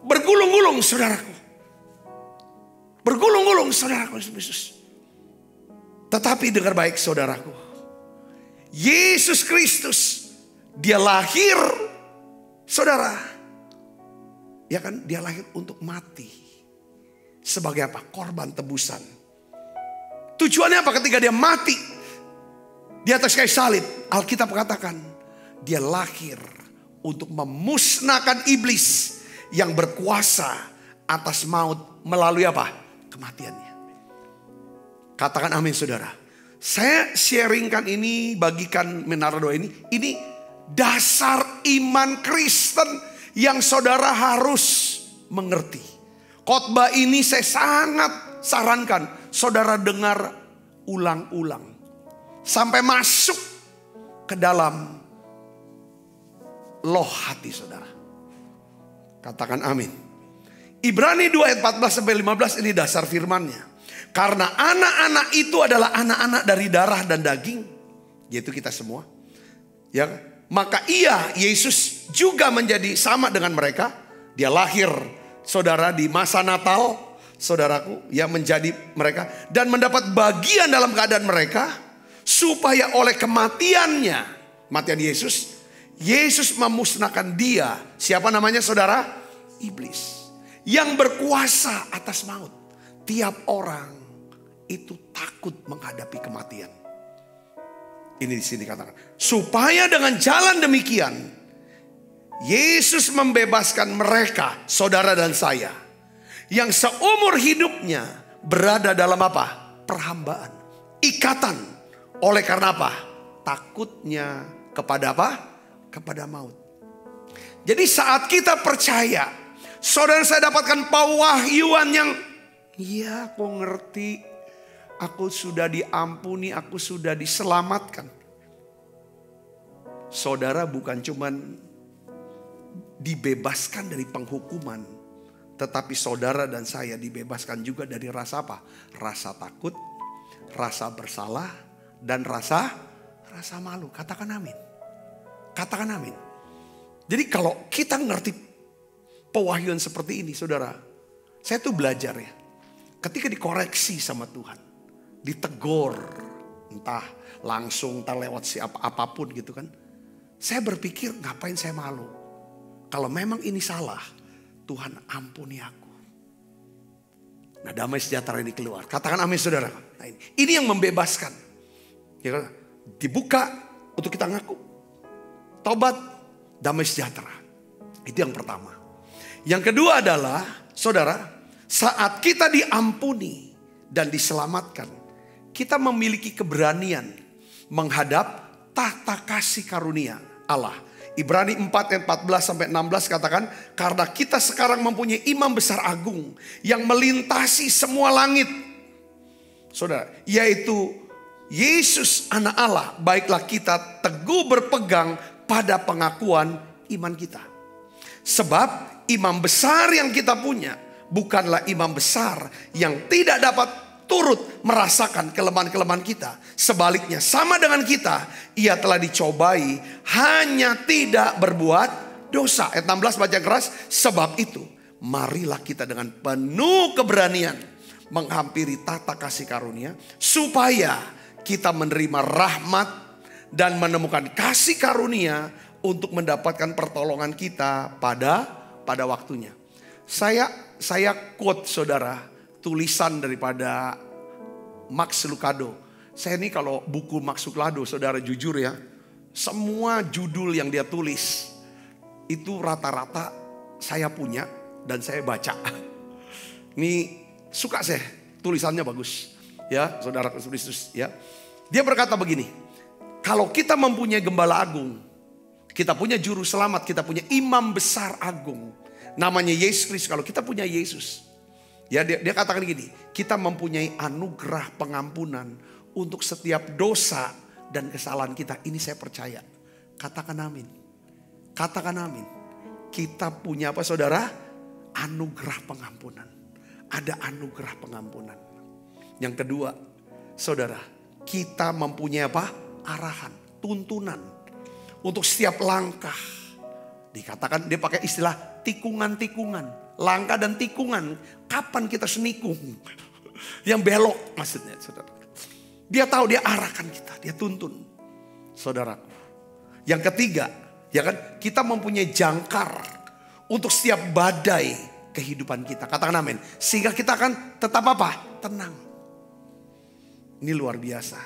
bergulung-gulung saudaraku. Bergulung-gulung saudaraku Yesus. Tetapi dengar baik saudaraku. Yesus Kristus dia lahir saudara. Ya kan, dia lahir untuk mati. Sebagai apa? Korban tebusan. Tujuannya apa ketika dia mati di atas kayu salib? Alkitab katakan dia lahir untuk memusnahkan iblis yang berkuasa atas maut melalui apa? Kematiannya. Katakan amin saudara. Saya sharingkan ini, bagikan menara doa ini. Ini dasar iman Kristen yang saudara harus mengerti. Khotbah ini saya sangat sarankan saudara dengar ulang-ulang. Sampai masuk ke dalam loh hati saudara. Katakan amin. Ibrani 2 ayat 14-15 ini dasar firmannya. Karena anak-anak itu adalah anak-anak dari darah dan daging, yaitu kita semua. Ya, maka Yesus juga menjadi sama dengan mereka. Dia lahir saudara di masa Natal, saudaraku, ya menjadi mereka dan mendapat bagian dalam keadaan mereka supaya oleh kematiannya, kematian Yesus memusnahkan dia. Siapa namanya saudara? Iblis yang berkuasa atas maut. Tiap orang itu takut menghadapi kematian. Ini di sini katakan, supaya dengan jalan demikian Yesus membebaskan mereka, saudara dan saya, yang seumur hidupnya berada dalam apa? Perhambaan, ikatan. Oleh karena apa? Takutnya kepada apa? Kepada maut. Jadi saat kita percaya, saudara saya dapatkan pewahyuan yang, iya aku ngerti. Aku sudah diampuni, aku sudah diselamatkan. Saudara bukan cuman dibebaskan dari penghukuman, tetapi saudara dan saya dibebaskan juga dari rasa apa? Rasa takut, rasa bersalah, dan rasa malu. Katakan amin. Katakan amin. Jadi kalau kita ngerti pewahyuan seperti ini saudara, saya tuh belajar ya. Ketika dikoreksi sama Tuhan, ditegur, entah langsung, entah lewat siapa apapun gitu kan. Saya berpikir ngapain saya malu. Kalau memang ini salah, Tuhan ampuni aku. Nah damai sejahtera ini keluar. Katakan amin saudara. Nah, ini yang membebaskan. Ya, dibuka untuk kita ngaku. Tobat, damai sejahtera. Itu yang pertama. Yang kedua adalah saudara, saat kita diampuni dan diselamatkan, kita memiliki keberanian menghadap tahta kasih karunia Allah. Ibrani 4 ayat 14-16 katakan, karena kita sekarang mempunyai imam besar agung yang melintasi semua langit. Saudara, yaitu Yesus anak Allah, baiklah kita teguh berpegang pada pengakuan iman kita. Sebab imam besar yang kita punya bukanlah imam besar yang tidak dapat turut merasakan kelemahan-kelemahan kita. Sebaliknya sama dengan kita, ia telah dicobai hanya tidak berbuat dosa. Ayat 16 baca keras. Sebab itu marilah kita dengan penuh keberanian menghampiri tahta kasih karunia, supaya kita menerima rahmat dan menemukan kasih karunia untuk mendapatkan pertolongan kita pada waktunya. Saya quote saudara, tulisan daripada Max Lucado. Saya ini kalau buku Max Lucado saudara jujur ya, semua judul yang dia tulis itu rata-rata saya punya dan saya baca. Ini suka saya, tulisannya bagus. Ya, saudara Kristus ya. Dia berkata begini, kalau kita mempunyai gembala agung, kita punya juru selamat, kita punya imam besar agung, namanya Yesus Kristus. Kalau kita punya Yesus, ya dia katakan gini, kita mempunyai anugerah pengampunan untuk setiap dosa dan kesalahan kita. Ini saya percaya. Katakan amin. Katakan amin. Kita punya apa saudara? Anugerah pengampunan. Ada anugerah pengampunan. Yang kedua, saudara, kita mempunyai apa? Arahan, tuntunan untuk setiap langkah. Dikatakan dia pakai istilah tikungan-tikungan, langkah dan tikungan. Kapan kita senikung? Yang belok maksudnya, saudara. Dia tahu, dia arahkan kita, dia tuntun, saudaraku. Yang ketiga, ya kan, kita mempunyai jangkar untuk setiap badai kehidupan kita. Katakan amin. Sehingga kita akan tetap apa? Tenang. Ini luar biasa.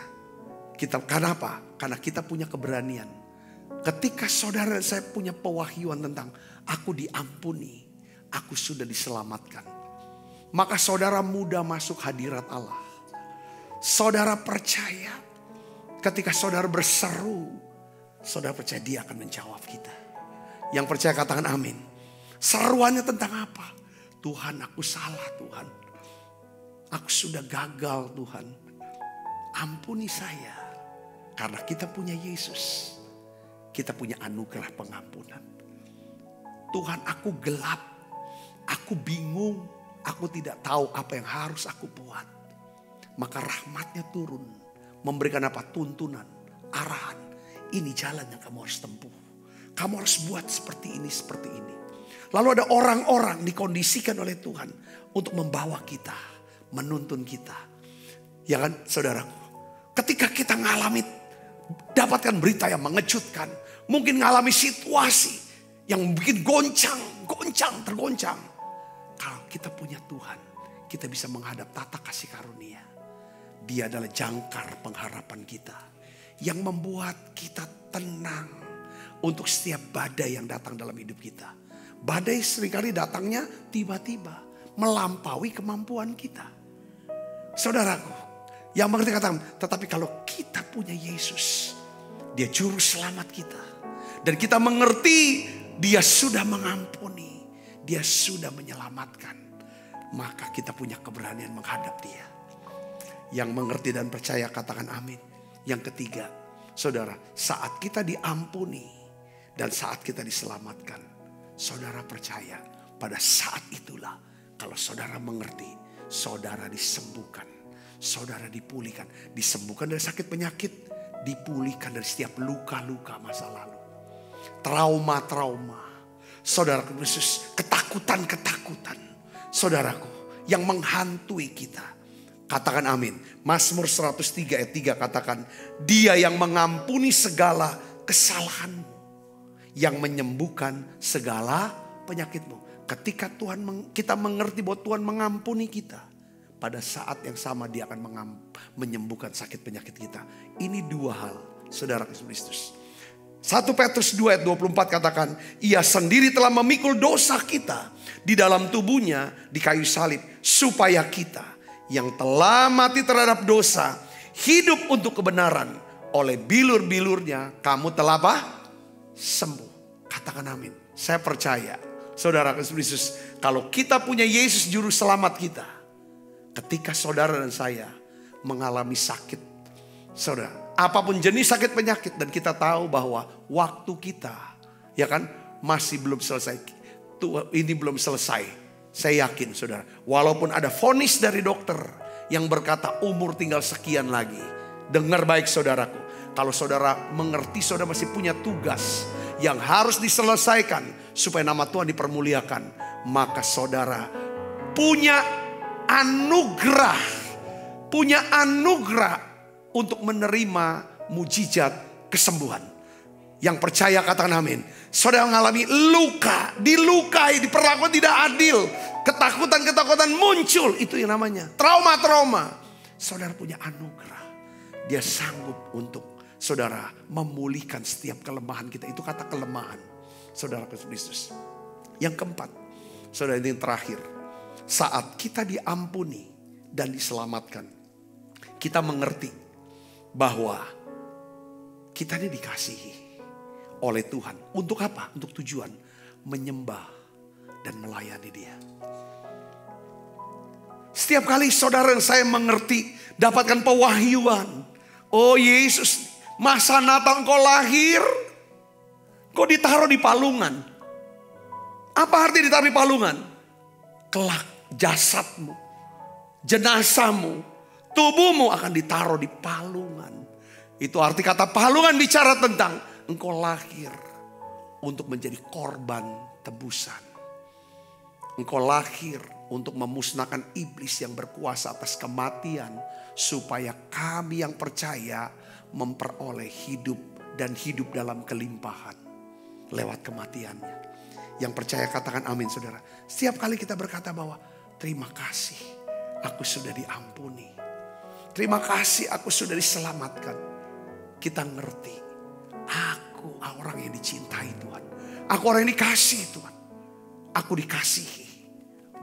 Karena apa? Karena kita punya keberanian. Ketika saudara dan saya punya pewahyuan tentang aku diampuni, aku sudah diselamatkan, maka saudara mudah masuk hadirat Allah. Saudara percaya ketika saudara berseru, saudara percaya dia akan menjawab kita. Yang percaya katakan amin. Seruannya tentang apa? Tuhan, aku salah Tuhan. Aku sudah gagal Tuhan. Ampuni saya. Karena kita punya Yesus. Kita punya anugerah pengampunan. Tuhan, aku gelap. Aku bingung. Aku tidak tahu apa yang harus aku buat. Maka rahmatnya turun. Memberikan apa? Tuntunan. Arahan. Ini jalan yang kamu harus tempuh. Kamu harus buat seperti ini, seperti ini. Lalu ada orang-orang dikondisikan oleh Tuhan untuk membawa kita, menuntun kita. Ya kan, saudaraku? Ketika kita ngalami, dapatkan berita yang mengejutkan. Mungkin ngalami situasi yang bikin tergoncang. Kalau kita punya Tuhan, kita bisa menghadap tata kasih karunia. Dia adalah jangkar pengharapan kita. Yang membuat kita tenang untuk setiap badai yang datang dalam hidup kita. Badai seringkali datangnya tiba-tiba, melampaui kemampuan kita. Saudaraku, yang mengerti katakan, tetapi kalau kita punya Yesus, dia juru selamat kita. Dan kita mengerti dia sudah mengampuni, dia sudah menyelamatkan. Maka kita punya keberanian menghadap dia. Yang mengerti dan percaya katakan amin. Yang ketiga, saudara, saat kita diampuni dan saat kita diselamatkan, saudara percaya pada saat itulah kalau saudara mengerti, saudara disembuhkan. Saudara dipulihkan, disembuhkan dari sakit penyakit, dipulihkan dari setiap luka-luka masa lalu. Trauma-trauma, saudara Kristus, ketakutan-ketakutan, saudaraku, yang menghantui kita. Katakan amin. Mazmur 103 ayat 3 katakan, dia yang mengampuni segala kesalahanmu, yang menyembuhkan segala penyakitmu. Ketika kita mengerti bahwa Tuhan mengampuni kita, pada saat yang sama dia akan menyembuhkan sakit penyakit kita. Ini dua hal, saudara Kristus. 1 Petrus 2 ayat 24 katakan, ia sendiri telah memikul dosa kita di dalam tubuhnya di kayu salib. Supaya kita yang telah mati terhadap dosa, hidup untuk kebenaran. Oleh bilur-bilurnya kamu telah apa? Sembuh. Katakan amin. Saya percaya, saudara Kristus, kalau kita punya Yesus juru selamat kita, ketika saudara dan saya mengalami sakit, saudara, apapun jenis sakit penyakit, dan kita tahu bahwa waktu kita, ya kan, masih belum selesai. Ini belum selesai. Saya yakin, saudara, walaupun ada vonis dari dokter yang berkata umur tinggal sekian lagi, dengar baik, saudaraku. Kalau saudara mengerti, saudara masih punya tugas yang harus diselesaikan supaya nama Tuhan dipermuliakan, maka saudara punya anugerah untuk menerima mujizat kesembuhan. Yang percaya katakan amin. Saudara mengalami luka, dilukai, diperlakukan tidak adil, ketakutan-ketakutan muncul, itu yang namanya trauma-trauma. Saudara punya anugerah. Dia sanggup untuk saudara memulihkan setiap kelemahan kita. Itu kata kelemahan, saudara Kristus. Yang keempat, saudara, ini yang terakhir. Saat kita diampuni dan diselamatkan, kita mengerti bahwa kita ini dikasihi oleh Tuhan. Untuk apa? Untuk tujuan menyembah dan melayani Dia. Setiap kali saudara dan saya mengerti, dapatkan pewahyuan. Oh Yesus, masa Natal Engkau lahir, Engkau ditaruh di palungan. Apa arti ditaruh di palungan? Kelak jasadmu, jenazahmu, tubuhmu akan ditaruh di palungan. Itu arti kata palungan bicara tentang engkau lahir untuk menjadi korban tebusan. Engkau lahir untuk memusnahkan iblis yang berkuasa atas kematian. Supaya kami yang percaya memperoleh hidup dan hidup dalam kelimpahan lewat kematiannya. Yang percaya katakan amin saudara. Setiap kali kita berkata bahwa terima kasih aku sudah diampuni. Terima kasih aku sudah diselamatkan. Kita ngerti aku orang yang dicintai Tuhan. Aku orang yang dikasihi Tuhan. Aku dikasihi.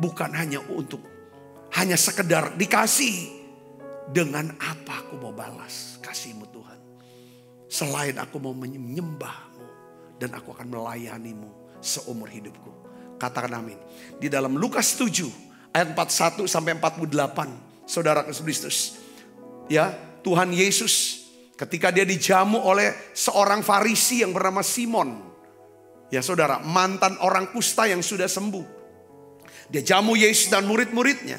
Bukan hanya hanya sekedar dikasihi. Dengan apa aku mau balas kasih-Mu Tuhan. Selain aku mau menyembah-Mu. Dan aku akan melayani-Mu seumur hidupku. Katakan amin. Di dalam Lukas 7 ayat 41 sampai 48. Saudara Kristus. Ya, Tuhan Yesus ketika dia dijamu oleh seorang Farisi yang bernama Simon. Ya saudara, mantan orang kusta yang sudah sembuh. Dia jamu Yesus dan murid-muridnya.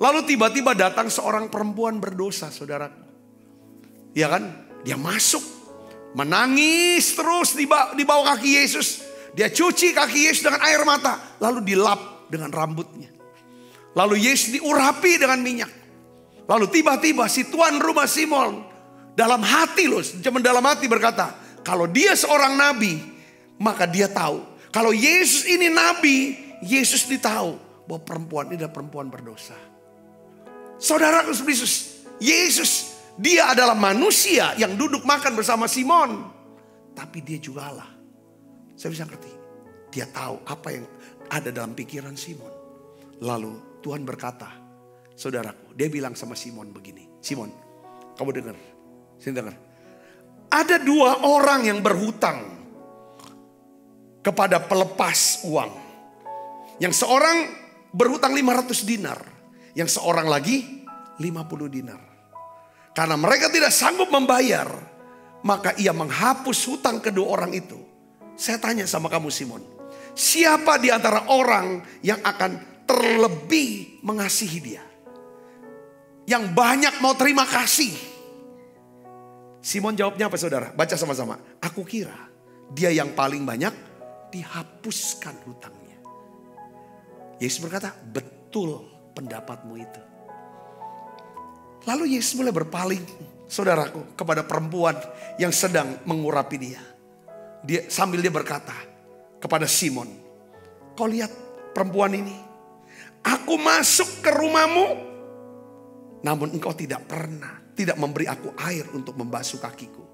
Lalu tiba-tiba datang seorang perempuan berdosa, saudara. Ya kan? Dia masuk, menangis terus di bawah kaki Yesus. Dia cuci kaki Yesus dengan air mata, lalu dilap dengan rambutnya. Lalu Yesus diurapi dengan minyak. Lalu tiba-tiba si tuan rumah Simon dalam hati dalam hati berkata, kalau dia seorang nabi, maka dia tahu. Kalau Yesus ini nabi, Yesus ditahu bahwa perempuan ini adalah perempuan berdosa. Saudara Kristus, Yesus dia adalah manusia yang duduk makan bersama Simon. Tapi dia juga Allah. Saya bisa ngerti. Dia tahu apa yang ada dalam pikiran Simon. Lalu Tuhan berkata, saudaraku, dia bilang sama Simon begini. Simon, kamu dengar. Sini dengar. Ada dua orang yang berhutang kepada pelepas uang. Yang seorang berhutang 500 dinar. Yang seorang lagi 50 dinar. Karena mereka tidak sanggup membayar, maka ia menghapus hutang kedua orang itu. Saya tanya sama kamu Simon, siapa di antara orang yang akan terlebih mengasihi dia? Yang banyak mau terima kasih. Simon jawabnya apa saudara? Baca sama-sama. Aku kira dia yang paling banyak dihapuskan hutangnya. Yesus berkata, betul pendapatmu itu. Lalu Yesus mulai berpaling, saudaraku, kepada perempuan yang sedang mengurapi dia. Sambil dia berkata kepada Simon, kau lihat perempuan ini? Aku masuk ke rumahmu, namun engkau tidak memberi aku air untuk membasuh kakiku.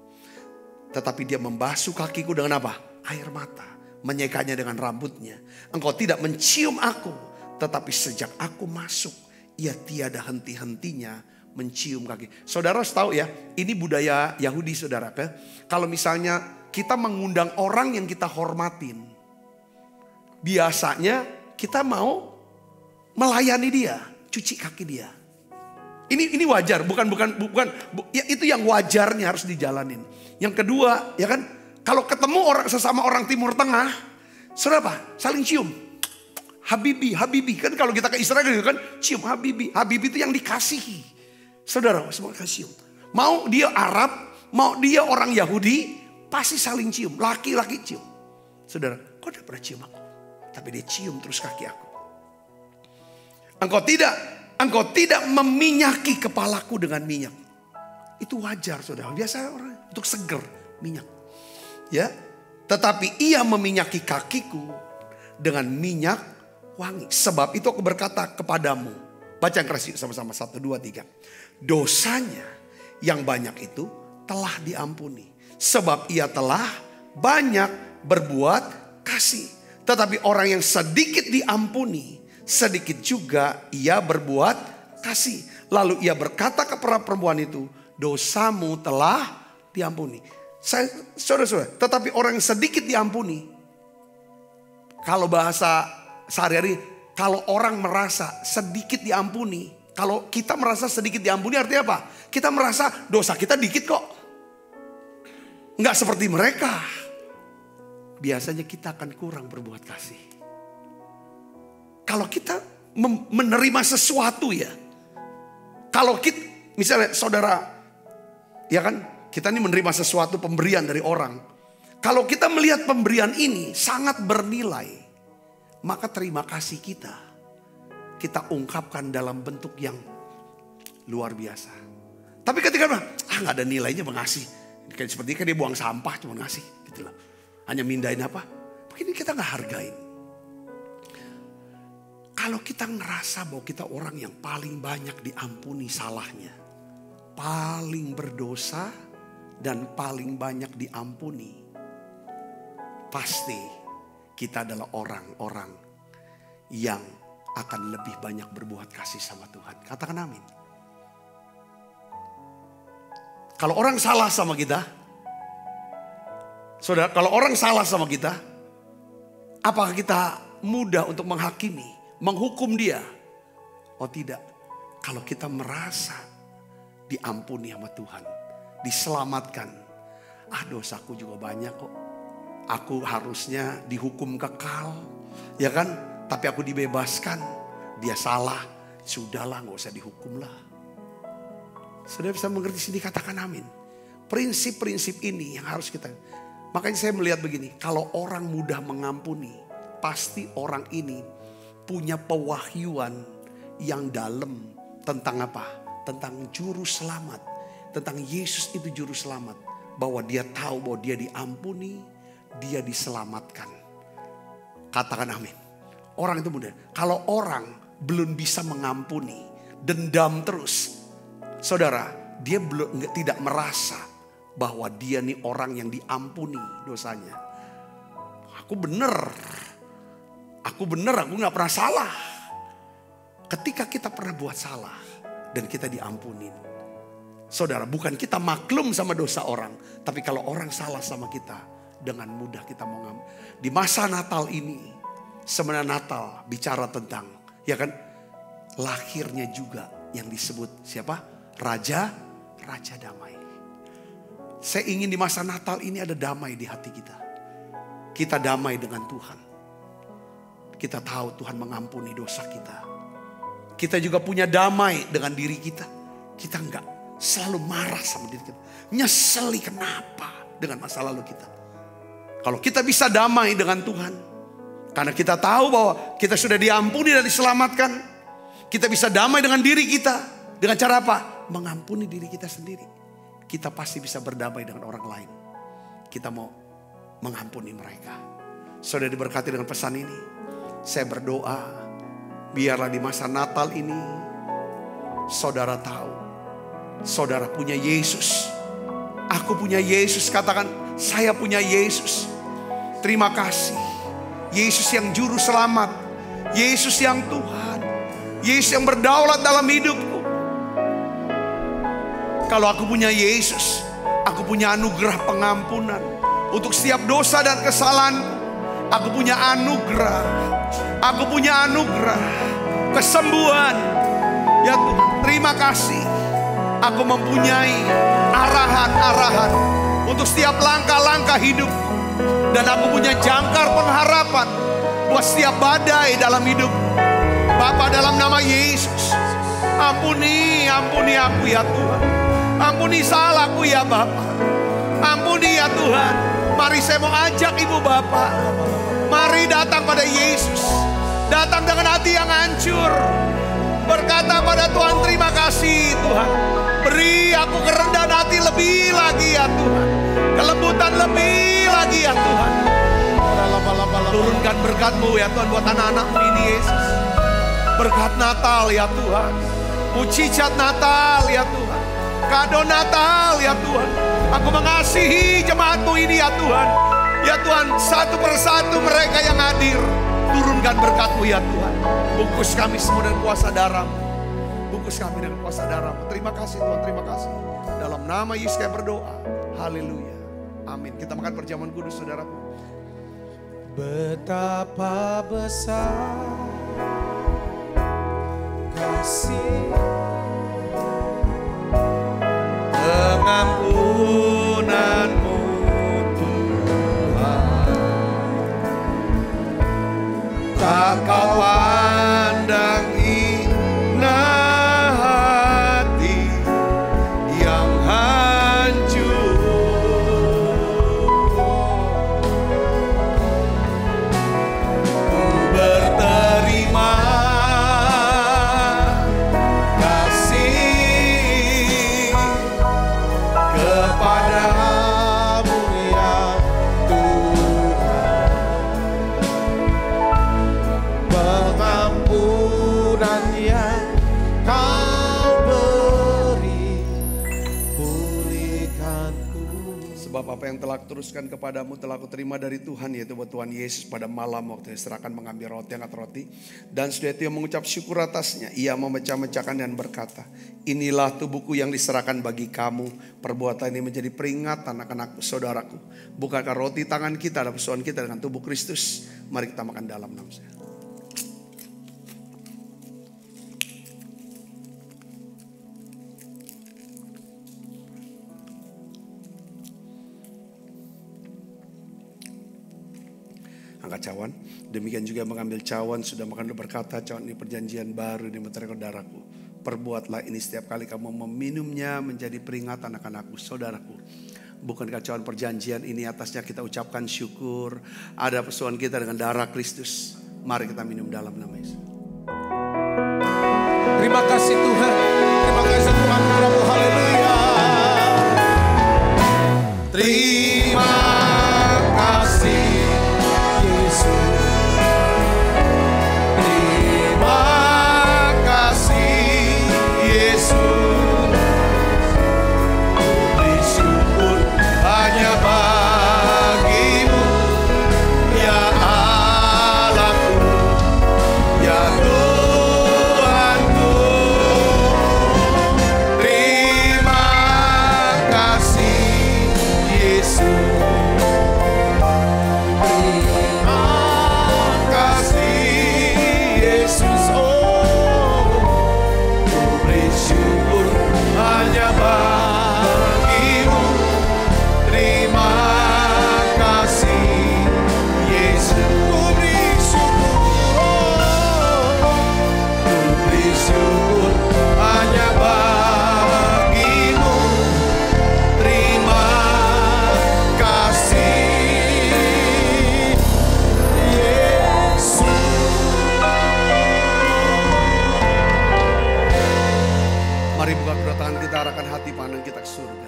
Tetapi dia membasuh kakiku dengan apa? Air mata. Menyekanya dengan rambutnya. Engkau tidak mencium aku. Tetapi sejak aku masuk, ia tiada henti-hentinya mencium kaki. Saudara harus tahu ya, ini budaya Yahudi saudara. Kalau misalnya kita mengundang orang yang kita hormatin, biasanya kita mau melayani dia, cuci kaki dia. Ini wajar, bukan ya, itu yang wajarnya harus dijalanin. Yang kedua, ya kan, kalau ketemu sesama orang Timur Tengah, saudara apa? Saling cium. Habibi, kan kalau kita ke Israel gitu kan, cium habibi. Habibi itu yang dikasihi. Saudara, semua kasih cium. Mau dia Arab, mau dia orang Yahudi, pasti saling cium. Laki-laki cium. Saudara, kok dia pernah cium aku? Tapi dia cium terus kaki aku. Engkau tidak meminyaki kepalaku dengan minyak. Itu wajar saudara. Biasa orang untuk seger minyak. Ya, tetapi ia meminyaki kakiku dengan minyak wangi. Sebab itu aku berkata kepadamu. Baca yang keras sama-sama. 1, 2, 3. Dosanya yang banyak itu telah diampuni. Sebab ia telah banyak berbuat kasih. Tetapi orang yang sedikit diampuni, sedikit juga ia berbuat kasih. Lalu ia berkata kepada perempuan itu, dosamu telah diampuni. Saudara-saudara, tetapi orang yang sedikit diampuni. Kalau bahasa sehari-hari, kalau orang merasa sedikit diampuni. Kalau kita merasa sedikit diampuni artinya apa? Kita merasa dosa kita dikit kok. Enggak seperti mereka. Biasanya kita akan kurang berbuat kasih. Kalau kita menerima sesuatu ya. Kalau kita, misalnya saudara, ya kan, kita ini menerima sesuatu pemberian dari orang. Kalau kita melihat pemberian ini sangat bernilai, maka terima kasih kita ungkapkan dalam bentuk yang luar biasa. Tapi ketika nggak ada nilainya mengasih, kayak seperti kan dia buang sampah cuma ngasih, gitu loh. Hanya mindahin apa? Begini kita nggak hargain. Kalau kita ngerasa bahwa kita orang yang paling banyak diampuni salahnya, paling berdosa dan paling banyak diampuni, pasti kita adalah orang-orang yang akan lebih banyak berbuat kasih sama Tuhan. Katakan amin. Kalau orang salah sama kita, saudara, kalau orang salah sama kita, apakah kita mudah untuk menghakimi, menghukum dia? Oh tidak. Kalau kita merasa diampuni sama Tuhan, diselamatkan. Dosaku juga banyak kok. Aku harusnya dihukum kekal, ya kan? Tapi aku dibebaskan. Dia salah, sudahlah, nggak usah dihukum lah. Saudara bisa mengerti sini, katakan amin. Prinsip-prinsip ini yang harus kita. Makanya saya melihat begini, kalau orang mudah mengampuni, pasti orang ini punya pewahyuan yang dalam tentang apa? Tentang juru selamat, tentang Yesus itu juru selamat. Bahwa dia tahu bahwa dia diampuni, dia diselamatkan. Katakan amin. Orang itu mudah. Kalau orang belum bisa mengampuni, dendam terus, saudara, dia tidak merasa bahwa dia nih orang yang diampuni dosanya. Aku bener, aku gak pernah salah. Ketika kita pernah buat salah dan kita diampunin, saudara, bukan kita maklum sama dosa orang, tapi kalau orang salah sama kita, dengan mudah kita mau ngampuni. Di masa Natal ini, sebenarnya Natal bicara tentang, ya kan, lahirnya juga yang disebut siapa? Raja damai. Saya ingin di masa Natal ini ada damai di hati kita. Kita damai dengan Tuhan. Kita tahu Tuhan mengampuni dosa kita. Kita juga punya damai dengan diri kita. Kita enggak selalu marah sama diri kita. Nyeseli kenapa dengan masa lalu kita. Kalau kita bisa damai dengan Tuhan, karena kita tahu bahwa kita sudah diampuni dan diselamatkan, kita bisa damai dengan diri kita. Dengan cara apa? Mengampuni diri kita sendiri. Kita pasti bisa berdamai dengan orang lain. Kita mau mengampuni mereka. Saudara diberkati dengan pesan ini. Saya berdoa, biarlah di masa Natal ini, saudara tahu, saudara punya Yesus. Aku punya Yesus, katakan saya punya Yesus. Terima kasih. Yesus yang juru selamat. Yesus yang Tuhan. Yesus yang berdaulat dalam hidupku. Kalau aku punya Yesus, aku punya anugerah pengampunan untuk setiap dosa dan kesalahan. Aku punya anugerah. Aku punya anugerah kesembuhan. Ya Tuhan, terima kasih. Aku mempunyai arahan-arahan untuk setiap langkah-langkah hidupku. Dan aku punya jangkar pengharapan buat setiap badai dalam hidup. Bapa, dalam nama Yesus, ampuni aku ya Tuhan. Ampuni salahku ya Bapa. Ampuni ya Tuhan. Mari saya mau ajak Ibu Bapa, mari datang pada Yesus. Datang dengan hati yang hancur. Berkata pada Tuhan, terima kasih Tuhan. Beri aku kerendahan hati lebih lagi ya Tuhan. Kelembutan lebih lagi ya Tuhan. Turunkan berkat-Mu ya Tuhan buat anak-anak-Mu ini Yesus. Berkat Natal ya Tuhan. Mujizat Natal ya Tuhan. Kado Natal ya Tuhan. Aku mengasihi jemaat-Mu ini ya Tuhan. Ya Tuhan, satu persatu mereka yang hadir, turunkan berkat-Mu ya Tuhan. Bungkus kami semua dengan kuasa darah-Mu. Bungkus Tebus kami dengan kuasa darah-Mu. Terima kasih Tuhan, terima kasih. Dalam nama Yesus kami berdoa. Haleluya. Amin. Kita makan perjamuan kudus saudaraku. Betapa besar kasih pengampunan-Mu Tuhan, tak Kau pandang inah hati yang hancur. Ku berterima kasih kepadamu ya Tuhan, pengampunan yang Kau beri, pulihkanku. Sebab apa yang telah kuteruskan kepadamu telah kuterima dari Tuhan, yaitu bahwa Tuhan Yesus pada malam waktu diserahkan mengambil roti, angkat roti, dan sudah itu mengucap syukur atasnya, ia memecah-mecahkan dan berkata, inilah tubuhku yang diserahkan bagi kamu, perbuatan ini menjadi peringatan akan saudaraku. Bukankah roti tangan kita dan persoalan kita dengan tubuh Kristus? Mari kita makan dalam nama saya. Angkat cawan. Demikian juga mengambil cawan, sudah makan dan berkata, cawan ini perjanjian baru di antara saudaraku. Perbuatlah ini setiap kali kamu meminumnya menjadi peringatan akan aku, saudaraku. Bukankah cawan perjanjian ini atasnya kita ucapkan syukur. Ada persoalan kita dengan darah Kristus. Mari kita minum dalam nama Yesus. Terima kasih Tuhan, terima kasih Tuhan, Prabu, haleluya. Terima kasih Yesus, terima kasih Yesus, bersyukur hanya bagimu ya Allahku, ya Tuhanku. Terima kasih Yesus, terima kasih Yesus, oh ku bersyukur hanya bagimu. Terima kasih Yesus, ku bersyukur, ku bersyukur hanya bagimu. Terima kasih Yesus. Mari buka kedua tangan kita, arahkan hati pandang kita ke surga.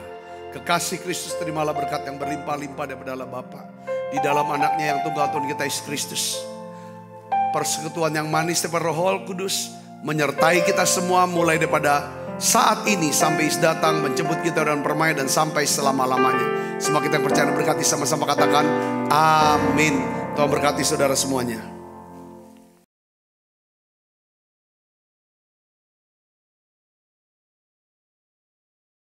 Kekasih Kristus, terimalah berkat yang berlimpah-limpah daripada Allah Bapa, di dalam anaknya yang tunggal Tuhan kita Yesus Kristus. Persekutuan yang manis daripada Roh Kudus menyertai kita semua mulai daripada saat ini sampai Yesus datang menjemput kita dan permai dan sampai selama-lamanya. Semua kita yang percaya dan berkati sama-sama katakan amin. Tuhan berkati saudara semuanya.